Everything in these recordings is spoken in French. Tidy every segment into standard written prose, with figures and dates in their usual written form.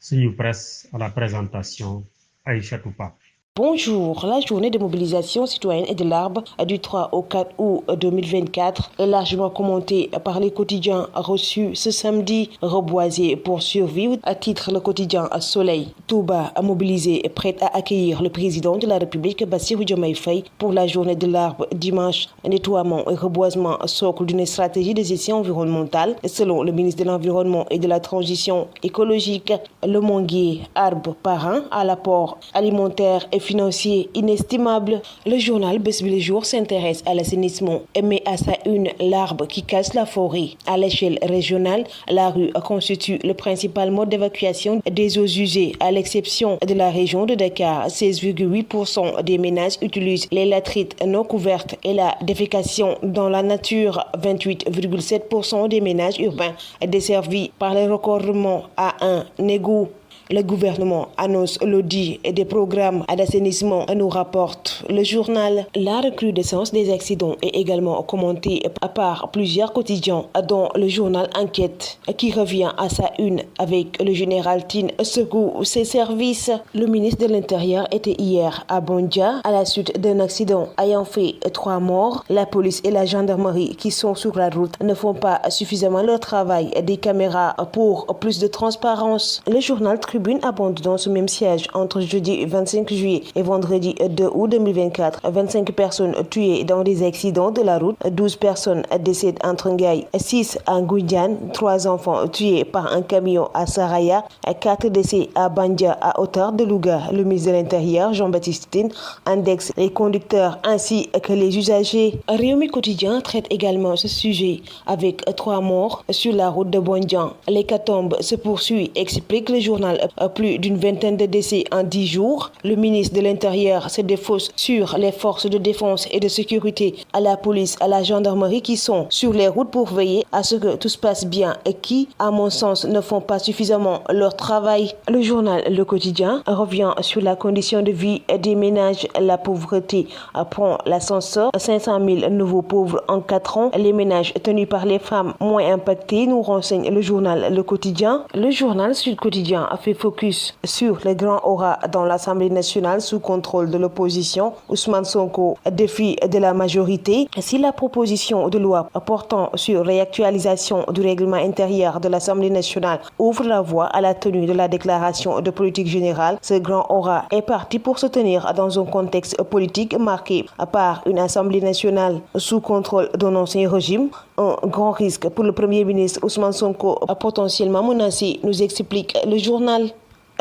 Suñu presse à la présentation, Aïchatou Ba. Bonjour, la journée de mobilisation citoyenne et de l'arbre du 3 au 4 août 2024 est largement commentée par les quotidiens reçus ce samedi. Reboisé pour survivre, à titre le quotidien Soleil. Touba a mobilisé et prête à accueillir le président de la République Bassirou Diomaye Faye pour la journée de l'arbre dimanche. Nettoiement et reboisement socle d'une stratégie de gestion environnementale selon le ministre de l'Environnement et de la Transition écologique. Le manguier, arbre parrain à l'apport alimentaire et financier inestimable. Le journal Bës Bi Le Jour s'intéresse à l'assainissement et met à sa une l'arbre qui casse la forêt. À l'échelle régionale, la rue constitue le principal mode d'évacuation des eaux usées, à l'exception de la région de Dakar. 16,8% des ménages utilisent les latrines non couvertes et la défécation dans la nature. 28,7% des ménages urbains desservis par le raccordement à un égout. Le gouvernement annonce l'audit des programmes d'assainissement, nous rapporte le journal. La recrudescence des accidents est également commentée par plusieurs quotidiens, dont le journal Enquête, qui revient à sa une avec le général Tine secoue ses services. Le ministre de l'Intérieur était hier à Bandia à la suite d'un accident ayant fait 3 morts. La police et la gendarmerie qui sont sur la route ne font pas suffisamment leur travail. Des caméras pour plus de transparence. Le journal Tribune abonde dans ce même siège entre jeudi 25 juillet et vendredi 2 août 2024. 25 personnes tuées dans des accidents de la route, 12 personnes décèdent en Tringaye, 6 en Goudiane, 3 enfants tués par un camion à Saraya, 4 décès à Bandia à hauteur de Louga. Le ministre de l'Intérieur, Jean-Baptiste Tine, indexe les conducteurs ainsi que les usagers. Réumi Quotidien traite également ce sujet avec 3 morts sur la route de Bandia. L'hécatombe se poursuit, explique le journal. Plus d'une vingtaine de décès en 10 jours. Le ministre de l'Intérieur se défausse sur les forces de défense et de sécurité, à la police, à la gendarmerie qui sont sur les routes pour veiller à ce que tout se passe bien et qui, à mon sens, ne font pas suffisamment leur travail. Le journal Le Quotidien revient sur la condition de vie des ménages. La pauvreté prend l'ascenseur. 500 000 nouveaux pauvres en 4 ans. Les ménages tenus par les femmes moins impactés, nous renseigne le journal Le Quotidien. Le journal Sud Quotidien a fait focus sur les grands aura dans l'Assemblée nationale sous contrôle de l'opposition. Ousmane Sonko, défi de la majorité. Si la proposition de loi portant sur réactualisation du règlement intérieur de l'Assemblée nationale ouvre la voie à la tenue de la déclaration de politique générale, ce grand aura est parti pour se tenir dans un contexte politique marqué par une Assemblée nationale sous contrôle d'un ancien régime. Un grand risque pour le Premier ministre Ousmane Sonko potentiellement menacé, nous explique le journal.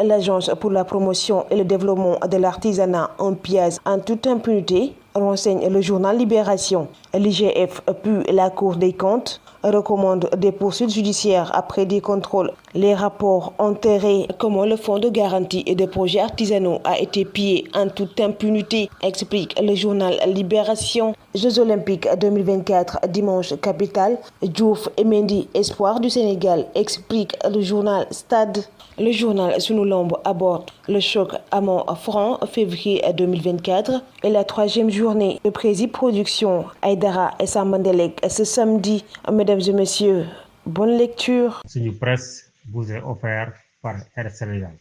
L'Agence pour la promotion et le développement de l'artisanat en pièces en toute impunité, renseigne le journal Libération. L'IGF puis la Cour des comptes recommande des poursuites judiciaires après des contrôles. Les rapports enterrés, comment le fonds de garantie et de projets artisanaux a été pillé en toute impunité, explique le journal Libération. Jeux Olympiques 2024, dimanche capitale. Diouf et Mendy, espoir du Sénégal, explique le journal Stade. Le journal Sunu Lamb aborde le choc à Mont-Franc, février 2024 et la 3e journée de Prési Production Aïdara et Samandelek ce samedi. Mesdames et messieurs, bonne lecture. Suñu presse vous est offert par Air Sénégal.